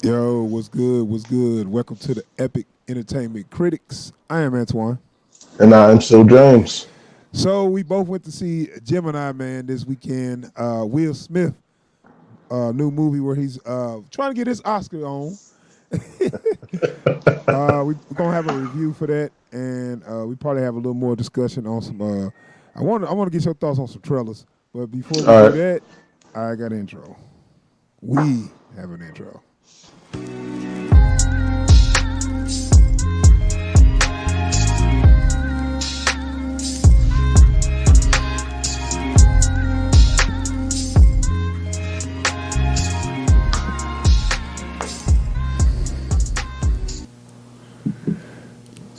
Yo, what's good? What's good? Welcome to the Epic Entertainment Critics. I am Antoine. And I'm still James. So we both went to see Gemini Man this weekend. Will Smith, new movie where he's trying to get his Oscar on. We're gonna have a review for that, and we probably have a little more discussion on some. I want to get your thoughts on some trailers, but before we All do right. that, I got an intro. We have an intro.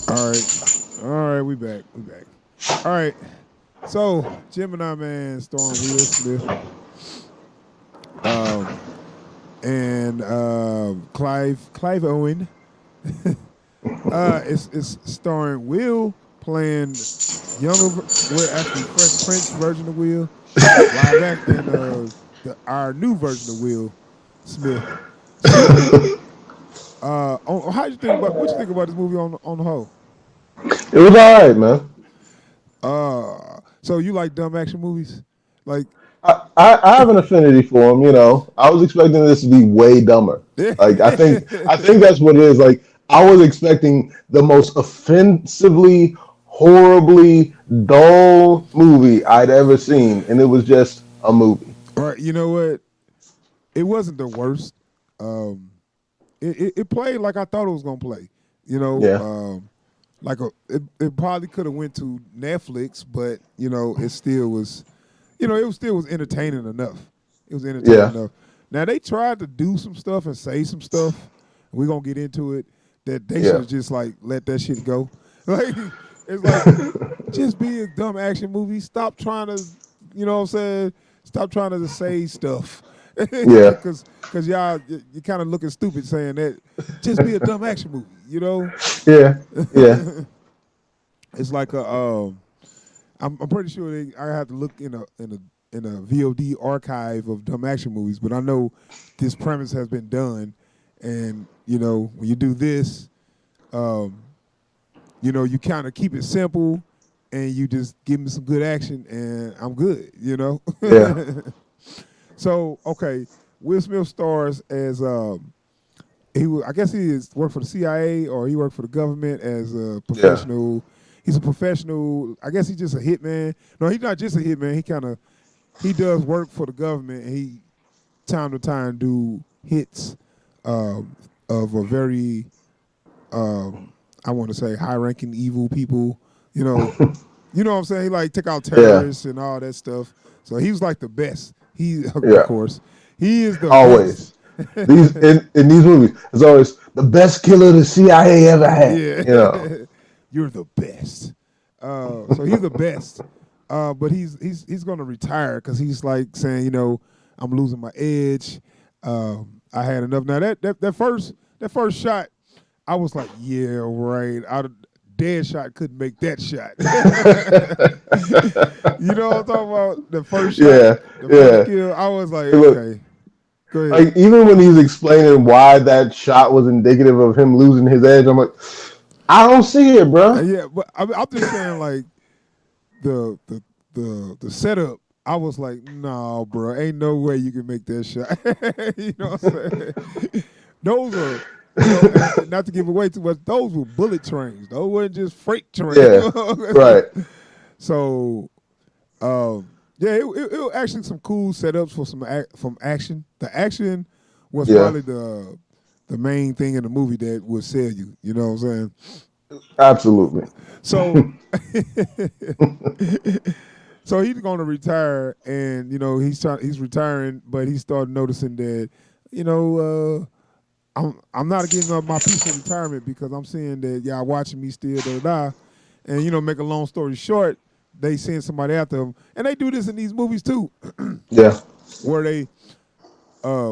All right, all right, we back. We back. All right. So, Gemini Man starring Will Smith, um, and Clive Owen. It's starring Will playing well, actually Fresh Prince version of Will, live act, and our new version of Will Smith. So, how you think about what you think about this movie on the whole? It was all right, man. So you like dumb action movies? Like, I have an affinity for him. I was expecting this to be way dumber. yeah, I think that's what it is. Like I was expecting the most offensively, horribly dull movie I'd ever seen, and it was just a movie. right. You know what? It wasn't the worst. Um, it played like I thought it was gonna play. You know, Yeah, it probably could have went to Netflix, but it still was. It still was entertaining enough. It was entertaining yeah, enough. Now they tried to do some stuff and say some stuff. We're gonna get into it. That they should yeah, have just like let that shit go. Like it's like just be a dumb action movie. Stop trying to, what I'm saying? Stop trying to say stuff. yeah, Cause y'all you kind of looking stupid saying that. Just be a dumb action movie. yeah, yeah, It's like a I'm pretty sure I have to look in a VOD archive of dumb action movies, but I know this premise has been done, and when you do this, um, you kind of keep it simple, and you just give me some good action, and I'm good. yeah, So okay, Will Smith stars as I guess he is worked for the CIA or he worked for the government as a yeah. professional. He's a professional. I guess he's just a hitman. No, he's not just a hitman. He does work for the government. And he time to time do hits of a very I want to say high ranking evil people. You know, you know what I'm saying. He like took out Yeah, terrorists and all that stuff. So he was like the best. He of yeah. course he is the best. Always. These in these movies, it's always the best killer the CIA ever had. Yeah, you're the best. So he's the best. But he's going to retire because he's like saying, I'm losing my edge. I had enough. Now that first shot, I was like, yeah, right. Dead shot couldn't make that shot. You know what I'm talking about? The first shot, Yeah, the first yeah. kill. I was like, Hey, look, okay, go ahead. like even when he's explaining why that shot was indicative of him losing his edge, I'm like, I don't see it, bro. Yeah, but I'm just saying, like the the the setup. I was like, no, bro, ain't no way you can make that shot. You know what I'm saying? Those are, and not to give away too much, those were bullet trains. Those weren't just freight trains. Yeah, right. So, yeah, it actually some cool setups for from action. The action was Yeah, probably the main thing in the movie that would sell you. You know what I'm saying? absolutely. So, so he's going to retire, and he's retiring, but he started noticing that, you know, I'm not getting up my peaceful retirement because I'm seeing that y'all watching me still, da da da. And make a long story short, they send somebody after him, and they do this in these movies too, Yeah, where they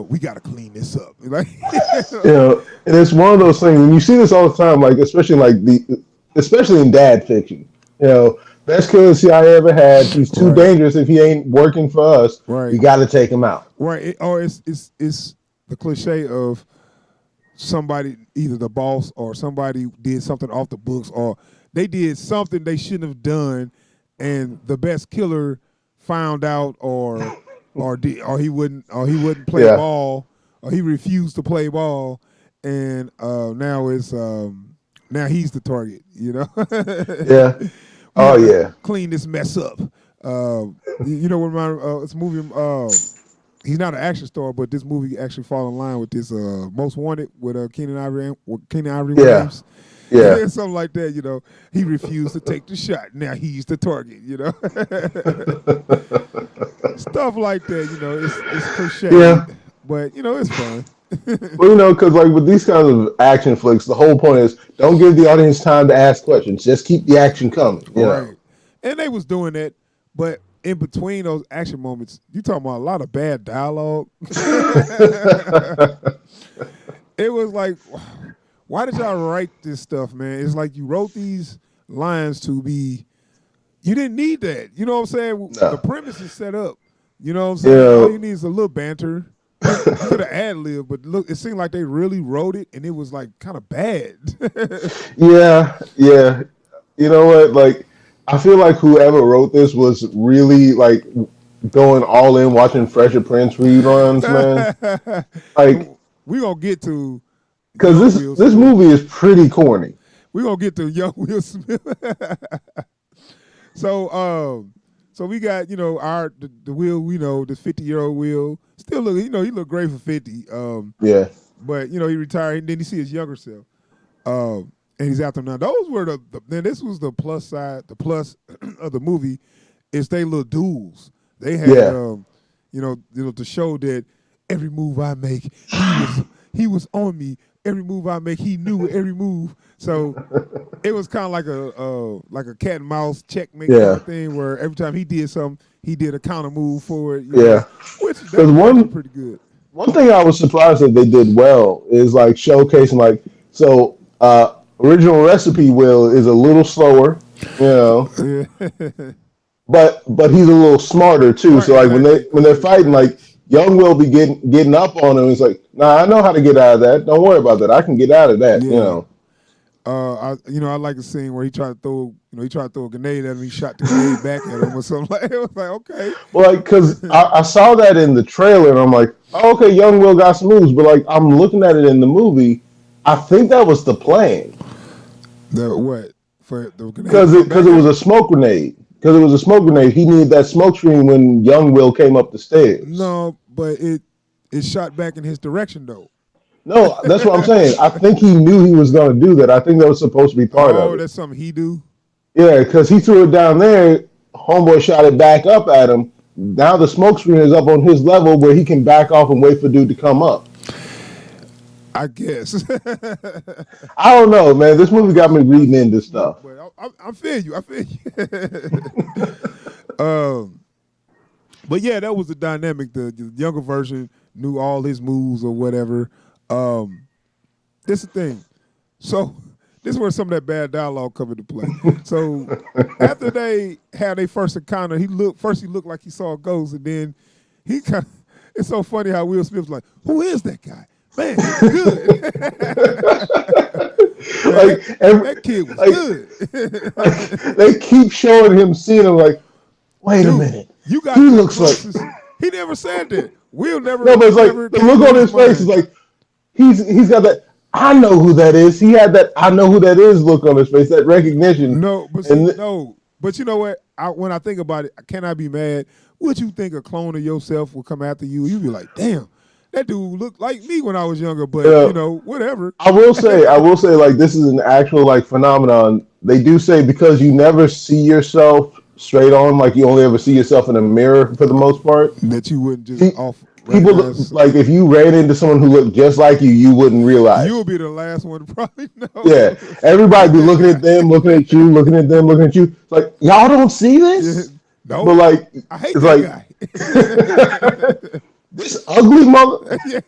we got to clean this up, like and it's one of those things, and you see this all the time, like especially in dad fiction. Best killer the CIA ever had. He's too right, dangerous if he ain't working for us. right, We got to take him out. right. Or it's the cliche of somebody, either the boss or somebody, did something off the books, or they did something they shouldn't have done, and the best killer found out, or he wouldn't play Yeah. ball, or he refused to play ball, and now he's the target. Yeah. We Oh got to yeah. clean this mess up. You know what my it's a movie. He's not an action star, but this movie actually fall in line with this Most Wanted with Keenen Ivory Yeah. Wayans. Yeah. Something like that. He refused to take the shot. Now he's the target. Stuff like that. It's cliche, Yeah. but it's fun. Well, because like with these kinds of action flicks, the whole point is don't give the audience time to ask questions. Just keep the action coming. Right. And they was doing that, but in between those action moments, you talking about a lot of bad dialogue. It was like, why did y'all write this stuff, man? It's like you wrote these lines to be. You didn't need that. You know what I'm saying? The No. premise is set up. You know what I'm saying? All Yeah. you need is a little banter. You could have ad lib, but look, it seemed like they really wrote it, and it was like kind of bad. Yeah. Yeah. You know what? Like, I feel like whoever wrote this was really like going all in watching Fresher Prince reruns, man. Like, We gonna get to because young this Will this Smith. movie is pretty corny. We gonna get to young Will Smith. So, so we got the Will, the 50-year-old Will, still look, he look great for 50. Yeah. But he retired, and then you see his younger self. And he's out there now. Those were then this was the plus side, the plus of the movie, is they little duels. They had Yeah. to show that every move I make, he was on me. Every move I make, he knew every move. So it was kind of like a cat and mouse checkmate kind Yeah. of thing, where every time he did something, he did a counter move for it. Yeah. Which that Because was actually one pretty good. one thing I was surprised that they did well is like showcasing like so original recipe Will is a little slower, you know, but he's a little smarter too. Right, So like when exactly. they're fighting, like young Will be getting up on him. He's like, nah, I know how to get out of that. Don't worry about that. I can get out of that. You Yeah. know. I like a scene where he tried to throw, a grenade at him. He shot the grenade back at him or something like. It was like, okay. Well, like, cause I saw that in the trailer and I'm like, oh, okay, young Will got some moves, but like I'm looking at it in the movie, I think that was the plan. The what for the grenade to Because come back it at was him? a smoke grenade. Because it was a smoke grenade. He needed that smoke screen when young Will came up the stairs. No, but it shot back in his direction though. No, that's what I'm saying. I think he knew he was going to do that. I think that was supposed to be part of Oh, it. that's something he do. Yeah, because he threw it down there. Homeboy shot it back up at him. Now the smoke screen is up on his level where he can back off and wait for dude to come up. I guess. I don't know, man. This movie got me reading into Look, stuff. but I feel you. I feel you. But yeah, that was the dynamic. The younger version knew all his moves or whatever. This is the thing. So this is where some of that bad dialogue come into play. So after they had their first encounter, he looked like he saw a ghost, and then he kind of. It's so funny how Will Smith was like, "Who is that guy? Man, he was good. Man, like, every, that kid was like, good." they keep showing him seeing him like, wait a Dude, minute. you He got the looks like closest. He never said that. Will never. no, but It it's like never the came look to on his his face is mind. like he's got that. I know who that is. He had that. I know who that is. Look on his face. That recognition. No, but see, And no, but you know what? When I think about it, can I be mad? Would you think a clone of yourself will come after you? You'd be like, damn, that dude looked like me when I was younger. But uh, whatever. I will say, like this is an actual like phenomenon. They do say because you never see yourself straight on, like you only ever see yourself in a mirror for the most part. That you wouldn't just Pe- off People recognize. like if you ran into someone who looked just like you wouldn't You'll realize. be the last one to probably know. Yeah, everybody be looking at them, looking at you, looking at them, looking at you. It's like y'all don't see Yeah, this, but nope. like I hate it's that like guy. this ugly mother. Yeah.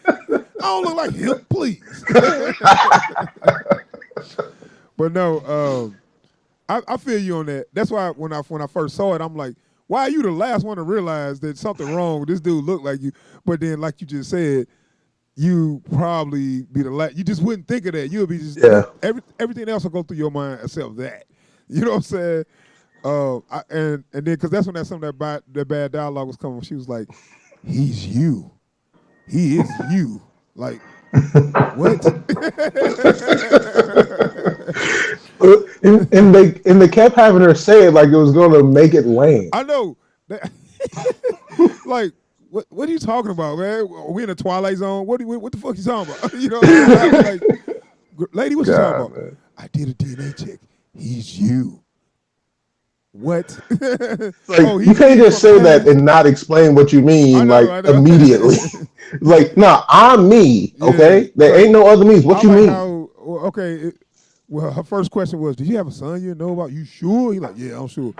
I don't look like him, please. But no, I feel you on that. That's why when I first saw it, I'm like, why are you the last one to realize that something wrong? This dude looked like you. But then, like you just said, you probably be the last. You just wouldn't think of that. You'll be just Yeah. everything else will go through your mind except that. You know what I'm saying? And then because that's when some of that bad dialogue was coming. She was like, "He's you. He is you." Like what? And they kept having her say it like it was going to make it land. I know. That- like what are you talking about, man? Are we in a Twilight Zone? What the fuck you talking about? You know what I'm saying? I was like, lady, what you talking God, about? man. I did a DNA check. He's you. What? Like Oh, you can't he's just from the say that past. and not explain what you I mean know, like I know. immediately. Like, nah, I'm me, Yeah, okay? There like ain't no other me's. I What you like mean? how okay. Well, her first question was, "Did you have a son you know about? You sure?" He like, "Yeah, I'm sure."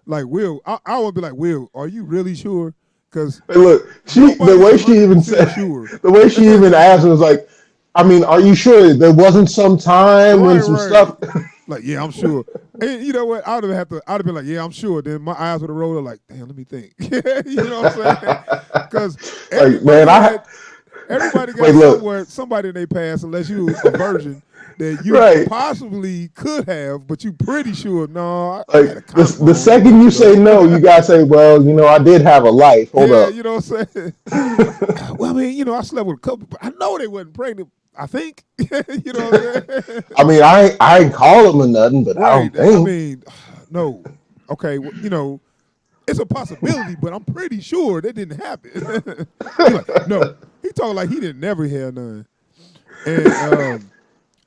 Like Will, I would be like, "Will, are you really sure?" Because Hey, look, the nobody's way she even 100% said, sure. the way she even asked was like, I mean, are you sure there wasn't some time when Right, some right. stuff? Like, yeah, I'm sure. And you know what? I'd have been like, yeah, I'm sure. Then my eyes would have rolled up like, damn, let me think. You know what I'm saying? Because Like, man, everybody wait, got look, somebody in their past, unless you a virgin that you right. possibly could have, but you pretty sure, no, I had a Like the condom on me, second but you you say know. no, you gotta say, well, I did have a life. Hold Yeah, up. you know what I'm saying? Well, I mean, I slept with a couple, but I know they wasn't pregnant. I think. You know what I'm saying? I mean, I ain't call them or nothing, but I Right. don't I think. mean, no. Okay, well, it's a possibility, but I'm pretty sure that didn't happen. He like, no. He talking like he didn't never hear none. And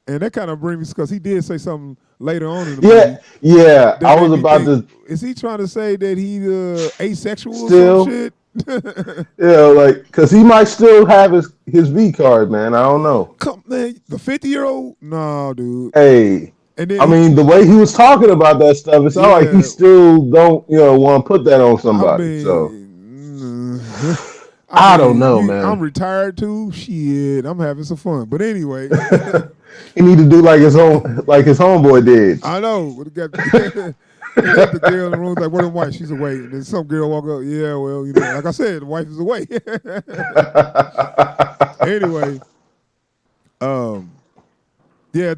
and that kind of brings me because he did say something later on in the Yeah, movie yeah. that I made was me about think, to is he trying to say that he asexual or some still, shit? like, because he might still have his V card, man. I don't know. Come man, the 50-year-old? No, dude. Hey, And then I mean, the way he was talking about that stuff, it sounded like he yeah, still don't, want to put that on I somebody. So mean, I I don't mean, know, I'm man. retired too. Shit, I'm having some fun. But anyway, He need to do like his homeboy did. I know. We got the girl in the room like, "Where the wife? She's away." And then some girl walk up. Yeah, well, like I said, the wife is away. Anyway, um, yeah,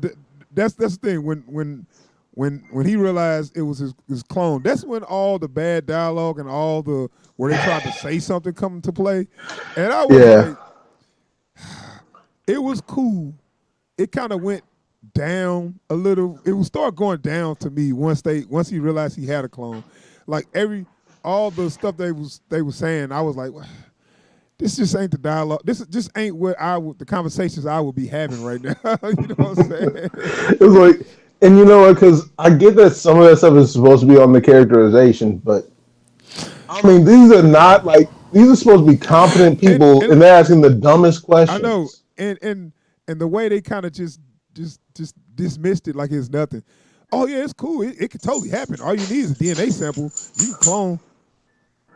that's the thing. When he realized it was his clone, that's when all the bad dialogue and all the where they tried to say something come into play, and I was Yeah, like, it was cool. It kind of went down a little. It would start going down to me once he realized he had a clone. Like all the stuff they was saying, I was like, well, this just ain't the dialogue. This just ain't what the conversations I would be having right now. You know what I'm saying? it was like, and you know what? Because I get that some of that stuff is supposed to be on the characterization, but I mean, these are supposed to be competent people, and and they're asking the dumbest I know, questions. and the way they kind of just dismissed it like it's nothing. Oh yeah, it's cool. It could totally happen. All you need is a DNA sample. You can clone.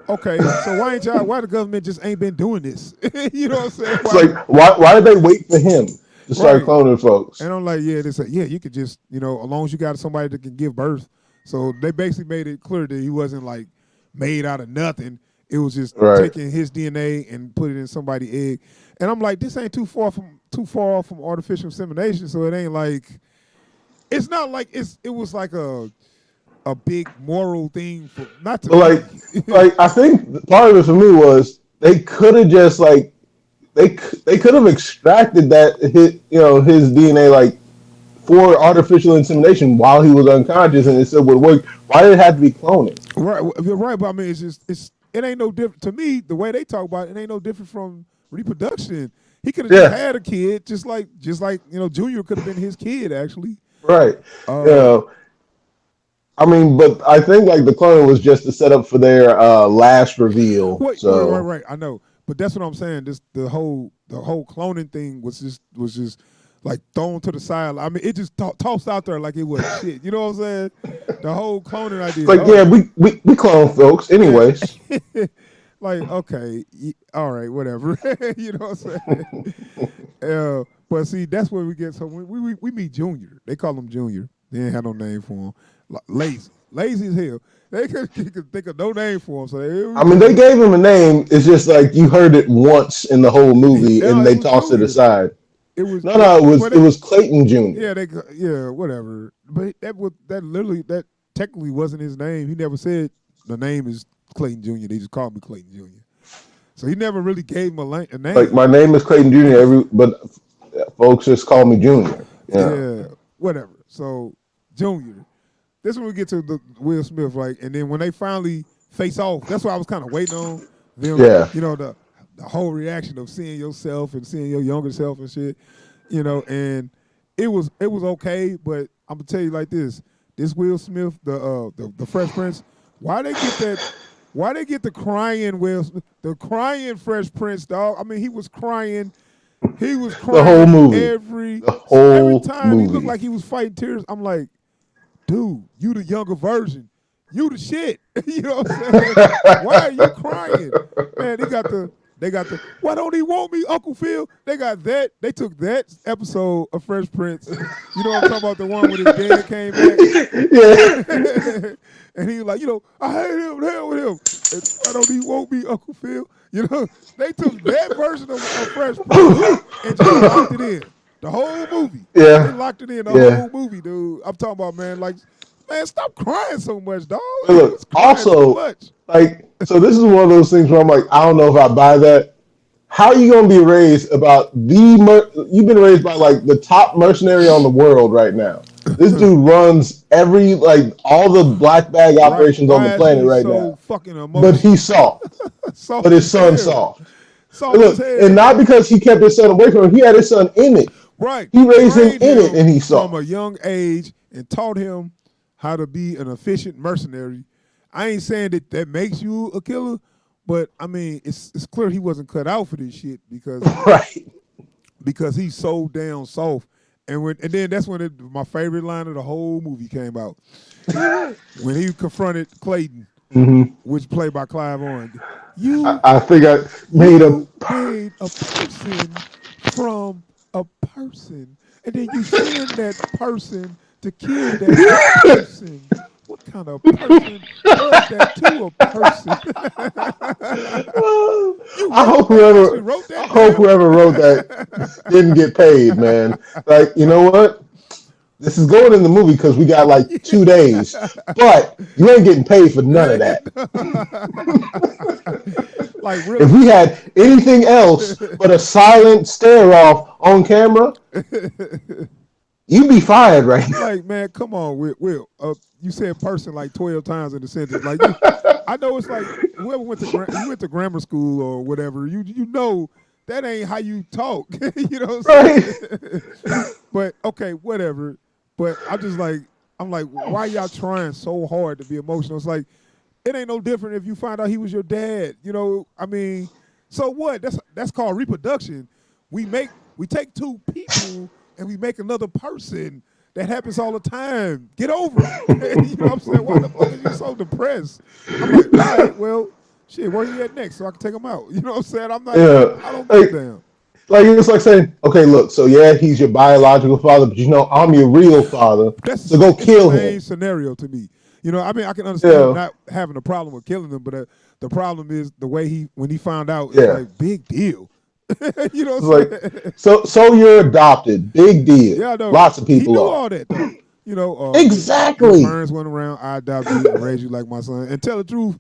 Okay, so why the government just ain't been doing this? You know what I'm saying? It's like, why did they wait for him to start Right. cloning folks? And I'm like, yeah, they say, yeah, you could just, as long as you got somebody that can give birth. So they basically made it clear that he wasn't like made out of nothing. It was just Right. taking his DNA and put it in somebody's egg. And I'm like, this ain't too far off from artificial insemination. So it ain't like it's not like it was like a big moral thing for not to But me. I think part of it for me was they could have just like they could have extracted his DNA like for artificial insemination while he was unconscious, and it still would work. Why did it have to be cloning? Right, you're right. But I mean, it ain't no different to me. The way they talk about it, it ain't no different from reproduction. He could have just Yeah, had a kid, just like Junior could have been his kid actually. right. You Uh, know, I mean, but I think like the cloning was just to set up for their last reveal. wait, So right. I know, but that's what I'm saying. This the whole cloning thing was just like thrown to the side. I mean, it just tossed out there like it wasn't shit. You know what I'm saying? The whole cloning it's idea. like, yeah, Oh, we clone folks, yeah. anyways. Like, okay, all right, whatever. You know what I'm saying? But see, that's where we get. So we meet Junior. They call him Junior. They ain't had no name for him. Lazy as hell. they could think of no name for him. So here we I mean, they go. gave him a name. It's just like you heard it once in the whole movie, No, and it they was tossed it Junior. aside. It was No, it, no, well it they was Clayton Jr. yeah yeah whatever. But that literally that technically wasn't his name. He never said the name is Clayton Jr. They just called me Clayton Jr. So he never really gave him a Like name. my name is Clayton Jr. But folks just call me Junior. Yeah, Yeah, whatever. So Junior. This when we get to the Will Smith, right? And then when they finally face off, that's what I was kind of waiting on them. yeah. The whole reaction of seeing yourself and seeing your younger self and shit. And it was okay, but I'm gonna tell you like this Will Smith, the Fresh Prince, why they get that? Why they get the crying Will Smith, the crying Fresh Prince dog? I mean, he was crying. He was The whole crying movie. every The every whole time he looked movie. like he was fighting tears. I'm like, dude, you the younger version. You the shit. You know what I'm saying? Why are you crying? Man, they got the why don't he want me, Uncle Phil? They got that. They took that episode of Fresh Prince. You know what I'm talking about? The one when his dad came back. Yeah. And he was like, I hate him, hell with him. And why don't he want me, Uncle Phil? They took that version of Fresh Prince and just locked it in. The whole movie. They Yeah. locked it in the Yeah. whole movie, dude. I'm talking about, man, like, man, stop crying so much, dog. But He look, was crying so also, much. like, so this is one of those things where I'm like, I don't know if I buy that. How are you gonna be raised about you've been raised by like the top mercenary on the world right now. This dude runs every like all the black bag Right. operations on the Why is planet he right so now. fucking But emotional? he's soft. But Soft his as son hell. soft. And Soft as look, and hell. not because he kept his son away from him, he had his son in it. Right. He raised him Trained in it him and he's from a soft. young age and taught him how to be an efficient mercenary. I ain't saying that makes you a killer, but I mean it's clear he wasn't cut out for this shit Right. because he's so damn soft. And then that's when my favorite line of the whole movie came out when he confronted Clayton, Hmm. which played by Clive Owen. You I think I made a you made a person from a person, and then you send that person to kill that person. What kind of person does that to a person? I hope You actually whoever wrote I that hope down? whoever wrote that didn't get paid, man. Like, you know what? This is going in the movie because we got like 2 days, but you ain't getting paid for none of that. Like If really? we had anything else but a silent stare off on camera, you'd be fired right now. Like, man, come on, Will. You said person like 12 times in the sentence. Like you, I know it's like whoever you went to grammar school or whatever. You know that ain't how you talk. You know what I'm Right? saying? But okay, whatever. But I'm like, why y'all trying so hard to be emotional? It's like it ain't no different if you find out he was your dad. I mean, so what? That's called reproduction. We take two people and we make another person. That happens all the time. Get over it. You know what I'm saying? Why the fuck are you so depressed? I'm like, all right, well, shit, where he at next so I can take him out? You know what I'm saying? Yeah. I don't give a Like damn. like it's like saying, okay, look, so yeah, he's your biological father, but I'm your real father, so go It's the kill same him. scenario to me. I mean, I can understand him Yeah. not having a problem with killing them, but the problem is the way when he found out, it's Yeah. like big deal. You know It's what I'm like, saying? so you're adopted. Big deal. Yeah, I know. Lots of He people knew are. all that though. Your Exactly. parents went around. I adopted you and raised you like my son. And tell the truth,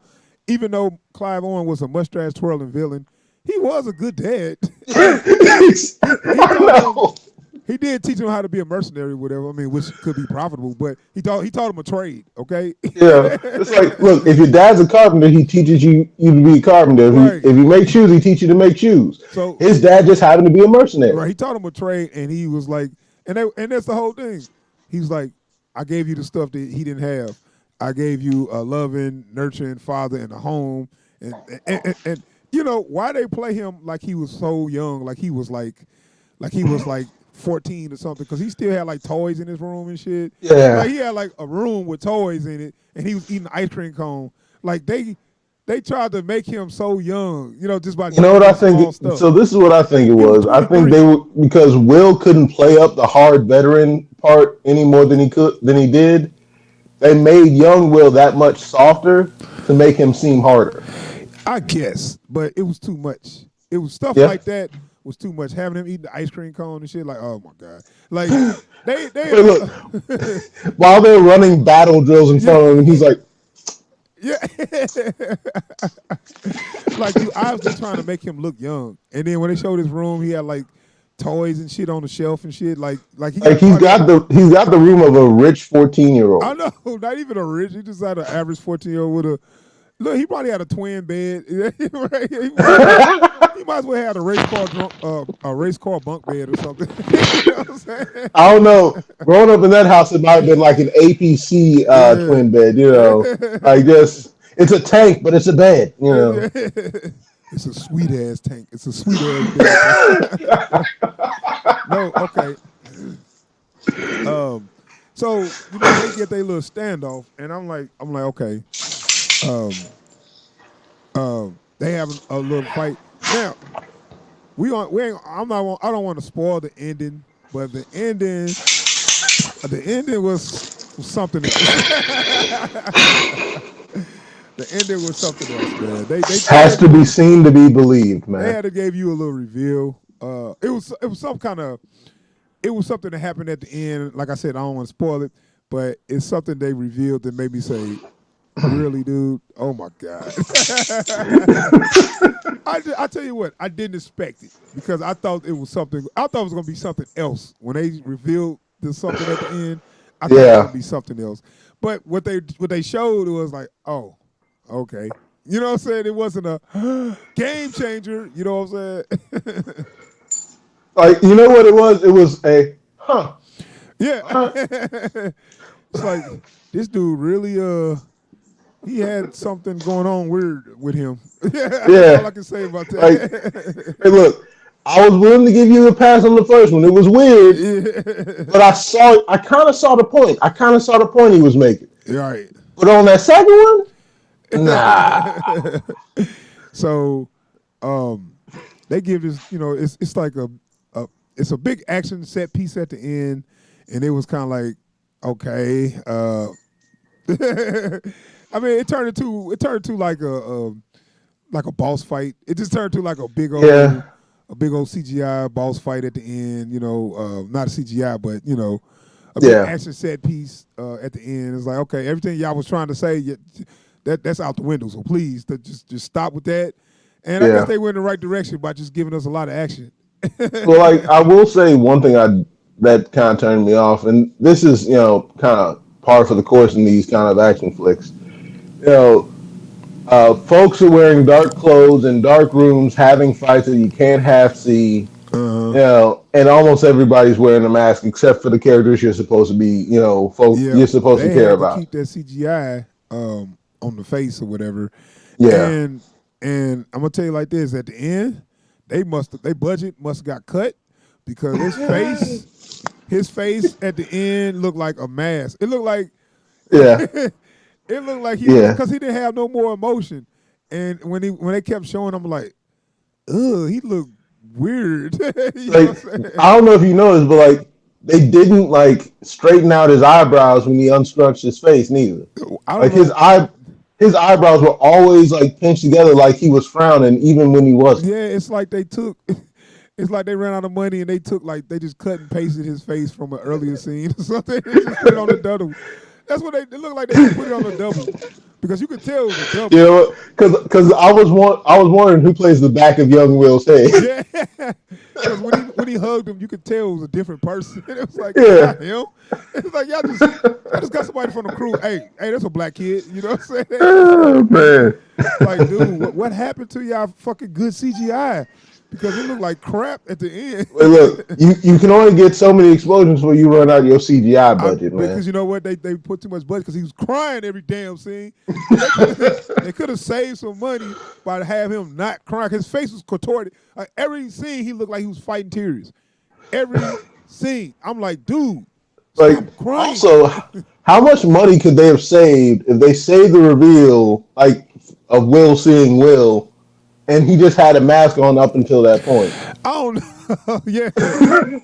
even though Clive Owen was a mustache twirling villain, he was a good dad. He I taught him. know. He did teach him how to be a mercenary, or whatever. I mean, which could be profitable, but he taught him a trade. Okay. Yeah. It's like, look, if your dad's a carpenter, he teaches you to be a carpenter. Right. If you make shoes, he teaches you to make shoes. So His dad just happened to be a right, mercenary. he taught him a trade, and he was like, and that's the whole thing. He's like, I gave you the stuff that he didn't have. I gave you a loving, nurturing father and a home, and why they play him like he was so young, like he was like 14 or something, because he still had like toys in his room and shit. Like Yeah. he had like a room with toys in it, and he was eating ice cream cone. Like they tried to make him so young, just by You know giving what I him small think? stuff. So this is what I think it He was was. I think they 23. were because Will couldn't play up the hard veteran part any more than he did. they made young Will that much softer to make him seem harder. I guess, but it was too much. It was stuff Yeah. like that was too much. Having him eating the ice cream cone and shit, like, oh my god, like they But look, while they're running battle drills in yeah front of him, he's like, yeah, like you obviously trying to make him look young. And then when they showed his room, he had like toys and shit on the shelf and shit. Like he like got probably got. he's got the room of a rich 14-year I old. know, not even a rich. He just had an average 14-year-old with a look. He probably had a twin bed. Right? He might as well have a race car bunk bed or something. You know what I'm saying? I don't know. Growing up in that house, it might have been like an APC Yeah. twin bed. Like just it's a tank, but it's a bed. It's a sweet ass tank. It's a sweet ass bed. No, okay. Um, so they get their little standoff, and I'm like, okay. Um, they having a little fight now. We ain't, I don't want to spoil the ending, but the ending was something else. The ending was something else, man. They Has had to be seen to be believed, they man. had to give you a little reveal. It was some kind of it was something that happened at the end. Like I said, I don't want to spoil it, but it's something they revealed that made me say, "Really, dude? Oh my god!" I tell you what, I didn't expect it because I thought it was something. I thought it was going to be something else when they revealed there's something at the end. I thought it was going Yeah. to be something else. But what they showed was like, oh, okay. You know what I'm saying? It wasn't a game changer. You know what I'm saying? Like you know what it was? It was a huh. Yeah. Huh? It's like this dude really he had something going on weird with him. Yeah, that's all Yeah. I can say about Like that. hey, look, I was willing to give you a pass on the first one. It was weird, Yeah. but I kind of saw the point. I kind of saw the point he was making. Right. But on that second one, nah. So um they give this, it's like a it's a big action set piece at the end, and it was kind of like, okay, I mean, it turned into like a boss fight. It just turned to like Yeah. a big old CGI boss fight at the end. Not a CGI, but a big Yeah. action set piece at the end. It's like, okay, everything y'all was trying to say, that's out the window. So please, just stop with that. And I guess Yeah. they went in the right direction by just giving us a lot of action. Well, like I will say one thing that kind of turned me off, and this is kind of par for the course in these kind of action flicks. You know, folks are wearing dark clothes in dark rooms, having fights that you can't half see. Uh-huh. And almost everybody's wearing a mask except for the characters you're supposed to be, folk Yeah, you're supposed to they care had to about. keep that CGI on the face or whatever. Yeah, And I'm gonna tell you like this: at the end, they budget must have got cut because his face at the end looked like a mask. It looked like yeah, it looked like he was yeah. because he didn't have no more emotion. And when they kept showing him, like, ugh, he looked weird. You know Like what I'm saying? I don't know if you noticed, but like they didn't like straighten out his eyebrows when he unscrunched his face neither. I don't Like know. his eyebrows were always like pinched together like he was frowning even when he wasn't. Yeah, it's like they took. It's like they ran out of money and they just cut and pasted his face from an earlier scene or something. They just put it on the double. That's what it looked like. They just put it on the double because you could tell it was a You double. know, because I was wondering who plays the back of young Will's head. Yeah, because when he hugged him, you could tell it was a different person. It was like it's Yeah. not him. It's like y'all just got somebody from the crew. Hey, that's a black kid. You know what I'm saying? Oh man. Like, dude, what happened to y'all fucking good CGI? Because it looked like crap at the Wait, look, end. you can only get so many explosions before you run out your CGI budget, Because man. you know what, they put too much budget because he was crying every damn scene. They could have saved some money by to have him not crying. His face was contorted. Like, every scene he looked like he was fighting tears. Every scene, I'm like, dude, Like, stop crying. also, how much money could they have saved if they saved the reveal, like, of Will seeing Will, and he just had a mask on up until that point? I don't know. Yeah,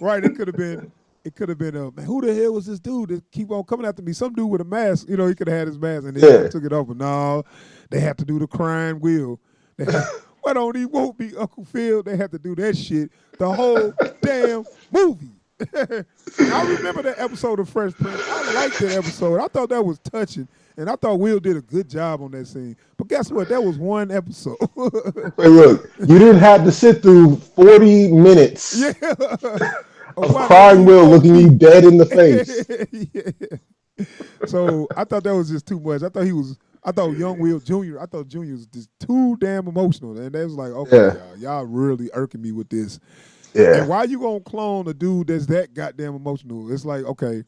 right. It could have been. it could have been man, who the hell was this dude that keep on coming after me? Some dude with a mask. He could have had his mask and then he could Yeah. have took it off. But no, they had to do the crying wheel. They had, why don't he won't be Uncle Phil? They had to do that shit the whole damn movie. I remember that episode of Fresh Prince. I liked that episode. I thought that was touching. And I thought Will did a good job on that scene. But guess what? That was one episode. Hey, look, you didn't have to sit through 40 minutes Yeah. of crying Will looking you dead in the face. Yeah. So I thought that was just too much. I thought young Will Jr., I thought Jr. was just too damn emotional. And they was like, okay, y'all really irking me with this. Yeah. And why you gonna clone a dude that's that goddamn emotional? It's like, okay,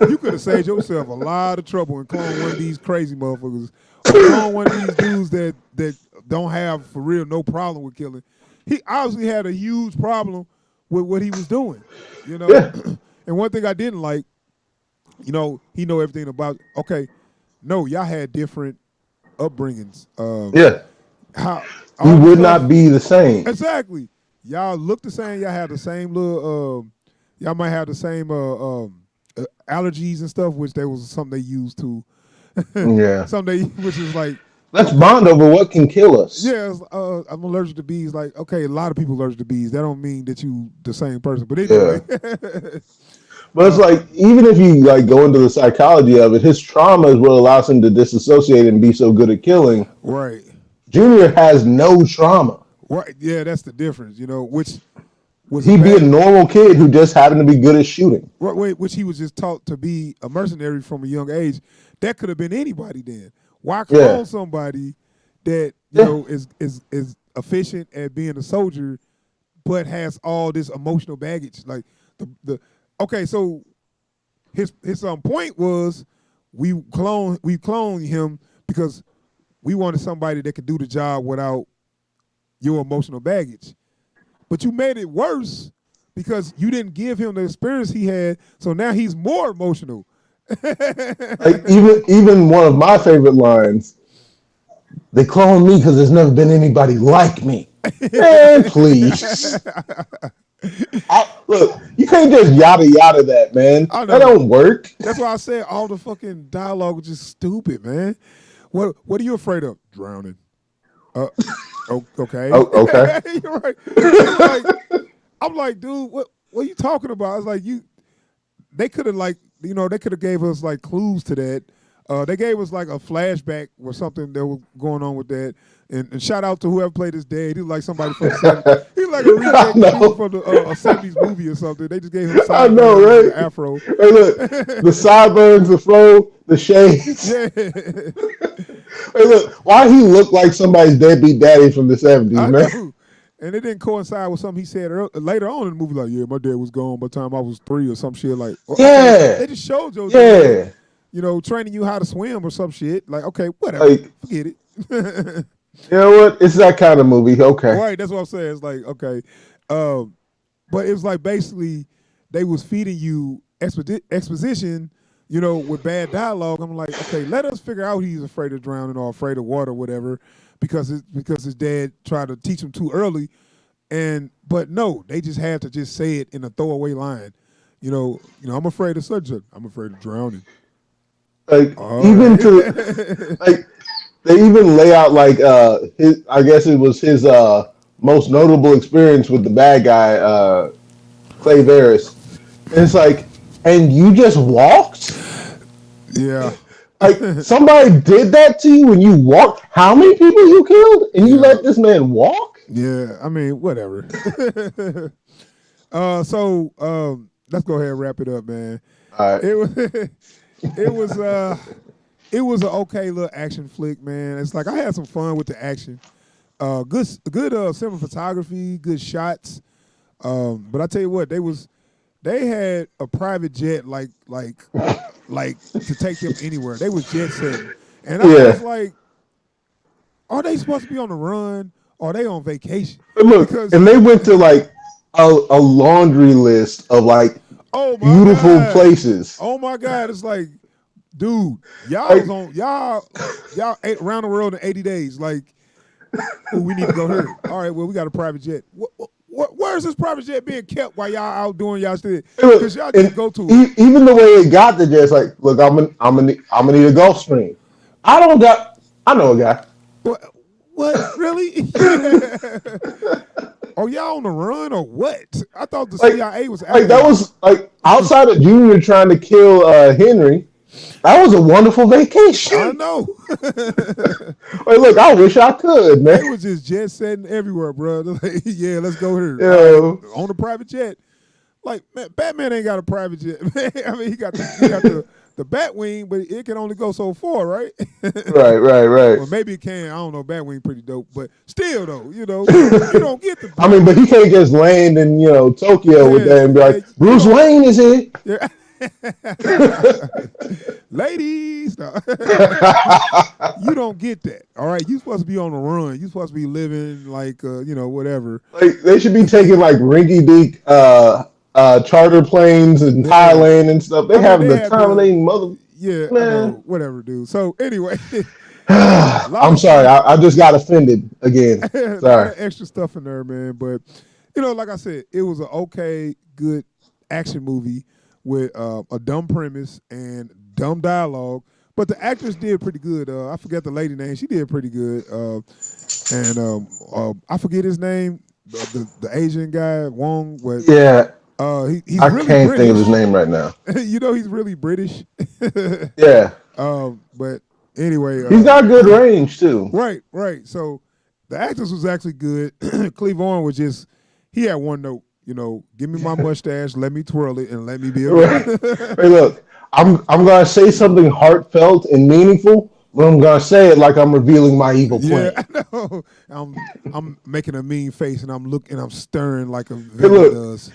you could have saved yourself a lot of trouble and clone one of these crazy motherfuckers, or clone one of these dudes that don't have for real no problem with killing. He obviously had a huge problem with what he was doing, Yeah. And one thing I didn't like, he know everything about. Okay, no, y'all had different upbringings. Yeah. How You all the would stuff- not be the same. exactly. Y'all look the same. Y'all have the same little. Y'all might have the same allergies and stuff, which there was something they used to. Yeah. Something which is like, Let's bond over what can kill us. yeah, I'm allergic to bees. Like, okay, a lot of people allergic to bees. That don't mean that you the same person. But anyway. Yeah. But it's like, even if you like go into the psychology of it, his trauma is what allows him to disassociate and be so good at killing. Right. Junior has no trauma. Right. Yeah, that's the difference. Which was He'd be a normal kid who just happened to be good at shooting. which he was just taught to be a mercenary from a young age. That could have been anybody then. Why clone somebody that is efficient at being a soldier, but has all this emotional baggage? Like the okay, so his point was we cloned him because we wanted somebody that could do the job without your emotional baggage. But you made it worse because you didn't give him the experience he had, so now he's more emotional. Like even one of my favorite lines, they clone me because there's never been anybody like me. Man, please. Look, you can't just yada yada that, man. I know. That don't work. That's why I said all the fucking dialogue was just stupid, man. What are you afraid of? Drowning. Okay. Oh, okay. You're right. I'm like, dude, what are you talking about? I was like, they could have they could have gave us like clues to that. They gave us like a flashback or something that was going on with that. And shout out to whoever played his dad. He was like somebody from the 70s. He was like a remake from a 70s movie or something. They just gave him I know, right? the afro. Hey, look, the sideburns, the fro, the shades. Yeah. Hey, look, why he look like somebody's deadbeat daddy from the 70s, I man? know. And it didn't coincide with something he said later on in the movie. Like, yeah, my dad was gone by the time I was 3 or some shit. Like, Yeah. they just showed your Yeah. dad, training you how to swim or some shit. Like, okay, whatever. Like, forget it. you know what? It's that kind of movie. Okay. Right, that's what I'm saying. It's like, okay. But it was like basically they was feeding you exposition, with bad dialogue. I'm like, okay, let us figure out he's afraid of drowning or afraid of water or whatever because his dad tried to teach him too early. But no, they just had to just say it in a throwaway line. I'm afraid of such a, I'm afraid of drowning. Like, even to, like, they even lay out like I guess it was his most notable experience with the bad guy, Clive. And it's like, and you just walked? Yeah. Like, somebody did that to you and you walked? How many people you killed? And you let this man walk? Yeah, I mean, whatever. So let's go ahead and wrap it up, man. All right. It was an okay little action flick, man. It's like I had some fun with the action. Good cinematography, good shots. But I tell you what, they had a private jet like to take them anywhere. They was jet setting, and I was like, are they supposed to be on the run? Or are they on vacation? Look, and they went to like a laundry list of like beautiful places. Oh my God! It's like, dude, y'all was on y'all ate around the world in 80 days. Like, we need to go here. All right, well, we got a private jet. What Where's this private jet being kept while y'all out doing y'all shit? Hey, look, Because y'all just and go to it. even the way it got there, just like, look, I'm gonna need a Gulf Stream. I don't got. I know a guy. What? What? Really? Are y'all on the run or what? I thought the Like, CIA was like after that y'all. was like outside of Junior trying to kill Henry. That was a wonderful I vacation. know. Like, look, I wish I could, man. They was just jet setting everywhere, bro. Like, yeah, let's go here. You All right, know, on the private jet. Like, man, Batman ain't got a private jet. Man, I mean, he got the Batwing, but it can only go so far, right? right, right, right. Well, maybe it can. I don't know. Batwing pretty dope, but still though, you don't get the I mean, but private. he can't just land in Tokyo with Yeah, that and be yeah, like, you Bruce don't. Wayne is here. Yeah. Ladies, no. You don't get that. All right, you supposed to be on the run. You supposed to be living like whatever. Like they should be taking like rinky dink charter planes in Yeah, Thailand and stuff. They I mean having they the had time of the their mother yeah, I man. know, whatever, dude. So anyway, a lot I'm of sorry, I just got offended again. a lot Sorry. of extra stuff in there, man. But like I said, it was an okay, good action movie with a dumb premise and dumb dialogue. But the actress did pretty good. I forget the lady name. She did pretty good. And I forget his name. The Asian guy Wong. What? Yeah, He's I really can't think of his British. name right now. He's really British. Yeah, But anyway, he's got good range too. right, right. So the actress was actually good. Clive Owen was just he had one note. Give me my mustache, let me twirl it, and let me be a Right. villain. Hey, look, I'm gonna say something heartfelt and meaningful, but I'm gonna say it like I'm revealing my evil Yeah, plan. I know. I'm making a mean face, and I'm staring like a Hey, villain look, does.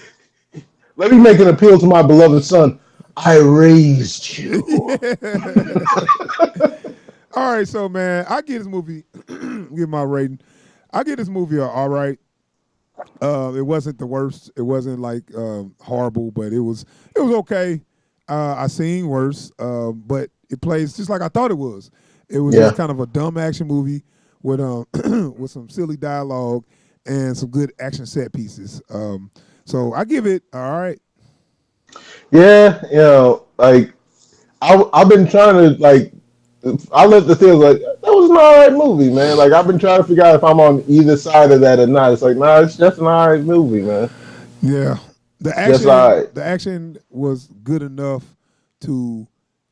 let me make an appeal to my beloved son. I raised you. Yeah. All right, so man, I give this movie give my rating. I give this movie a all right. It wasn't the worst. It wasn't like horrible, but it was okay. I seen worse, but it plays just like I thought it was. It was just Yeah, kind of a dumb action movie with with some silly dialogue and some good action set pieces. So I give it all right. yeah, like I've been trying to like I let the thing like that was an alright movie, man. Like I've been trying to figure out if I'm on either side of that or not. It's like, nah, it's just an alright movie, man. Yeah, the It's just action alright. the action was good enough to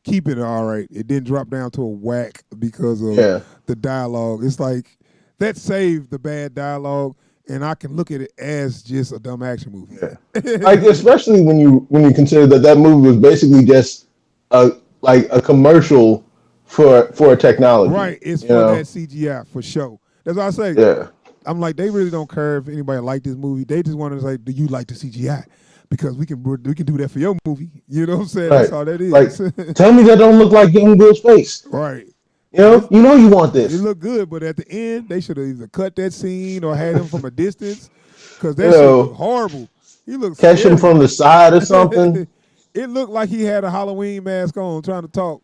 keep it all right. It didn't drop down to a whack because of Yeah. the dialogue. It's like that saved the bad dialogue, and I can look at it as just a dumb action movie. Yeah. Like especially when you consider that movie was basically just a like a commercial for a technology. Right, it's You for that know? CGI for sure. That's what I say. Yeah. I'm like, they really don't care if anybody like this movie. They just want to say, do you like the CGI? Because we can do that for your movie. You know what I'm saying? That's Right. all that is. Like tell me that don't look like young Bill's face. Right. You And know? it's, You know you want it this. looked good, but at the end, they should have either cut that scene or had him from a distance, because You that shit looked know, horrible. He looked catch him scary. from the side or something. It looked like he had a Halloween mask on trying to talk.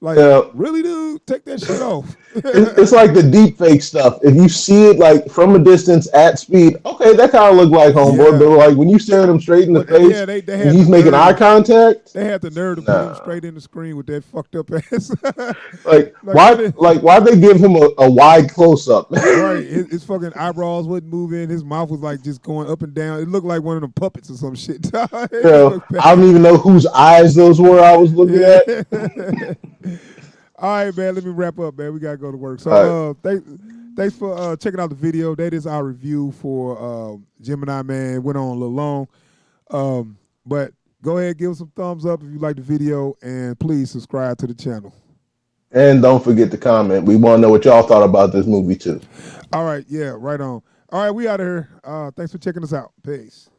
You Like, know, really, dude? Take that shit off. it's like the deep fake stuff. If you see it like from a distance at speed, okay, that kind of look like homeboy. Yeah. But like when you staring him straight in the But yeah, face they and had the he's making eye nerve. contact, They had the nerve to put him nah. straight in the screen with that fucked up ass. Like Like, really? why they give him a wide close up? Right. His fucking eyebrows wasn't moving. His mouth was like just going up and down. It looked like one of them puppets or some shit. It just looked I don't bad. even know whose eyes those were I was looking Yeah. at. All right, man. Let me wrap up, man. We gotta go to work. So, All right. thanks for checking out the video. That is our review for Gemini Man. Went on a little long, but go ahead, give us some thumbs up if you like the video, and please subscribe to the channel. And don't forget to comment. We want to know what y'all thought about this movie too. All right, yeah, right on. All right, we out of here. Thanks for checking us out. Peace.